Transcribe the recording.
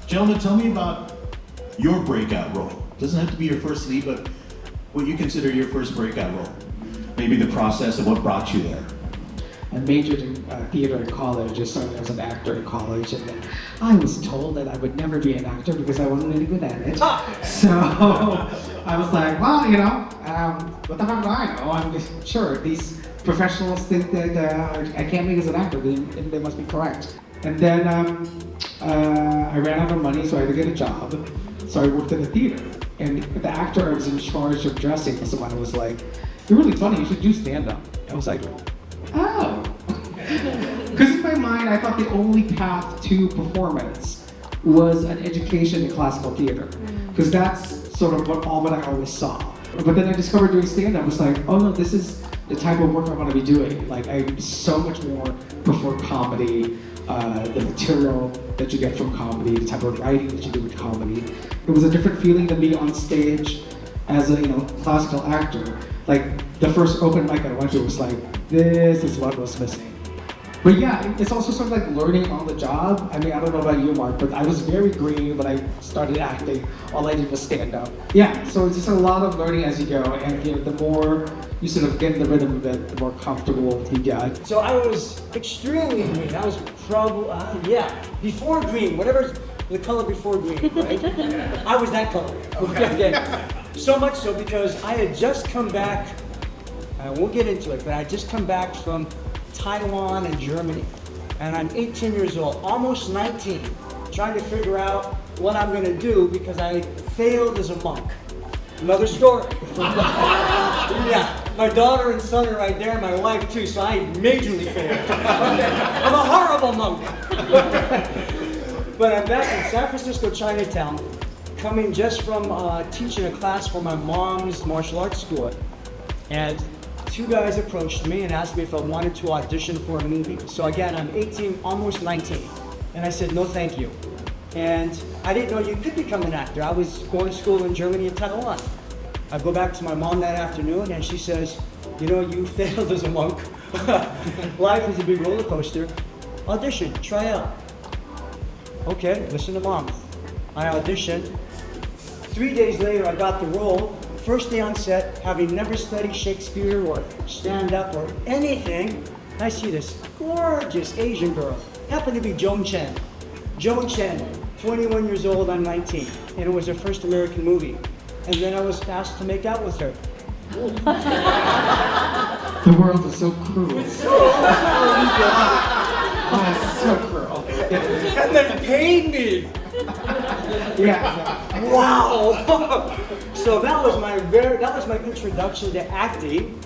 Gentlemen, tell me about your breakout role. Doesn't have to be your first lead, but what you consider your first breakout role. Maybe the process of what brought you there. I majored in theater in college. I started as an actor in college, and then I was told that I would never be an actor because I wasn't any good at it. So I was like, well, what the fuck do I know? I'm just, sure, these professionals think that I can't make as an actor, they must be correct. And then I ran out of money, so I had to get a job. So I worked at a theater, and the actor I was in charge of dressing someone was like, "You're really funny, you should do stand-up." I was like, oh. Because in my mind, I thought the only path to performance was an education in classical theater. Because that's sort of what I always saw. But then I discovered doing stand-up, I was like, oh no, this is the type of work I want to be doing. Like, I so much more prefer comedy, the material that you get from comedy, the type of writing that you do with comedy. It was a different feeling than being on stage as a classical actor. Like, the first open mic I went to was like, this is what was missing. But yeah, it's also sort of like learning on the job. I mean, I don't know about you, Mark, but I was very green when I started acting. All I did was stand up. Yeah, so it's just a lot of learning as you go, and the more you sort of get in the rhythm of it, the more comfortable you get. So I was extremely green. I was probably, before green, whatever's the color before green, right? I was that color. Okay. So much so because I had just come back, I won't get into it, but I had just come back from Taiwan and Germany. And I'm 18 years old, almost 19, trying to figure out what I'm gonna do because I failed as a monk. Another story. Yeah, my daughter and son are right there, my wife too, so I majorly failed. I'm a horrible monk. But I'm back in San Francisco, Chinatown, coming just from teaching a class for my mom's martial arts school. And two guys approached me and asked me if I wanted to audition for a movie. So again, I'm 18, almost 19. And I said, no thank you. And I didn't know you could become an actor. I was going to school in Germany and Taiwan. I go back to my mom that afternoon and she says, you failed as a monk. Life is a big roller coaster. Audition, try out. Okay, listen to mom. I auditioned. 3 days later, I got the role. First day on set, having never studied Shakespeare or stand-up or anything, I see this gorgeous Asian girl. Happened to be Joan Chen. Joan Chen, 21 years old, I'm 19. And it was her first American movie. And then I was asked to make out with her. The world is so cruel. It's so cruel. Oh, it's so cruel. And then paid me. Yeah. Wow. So that was my introduction to acting.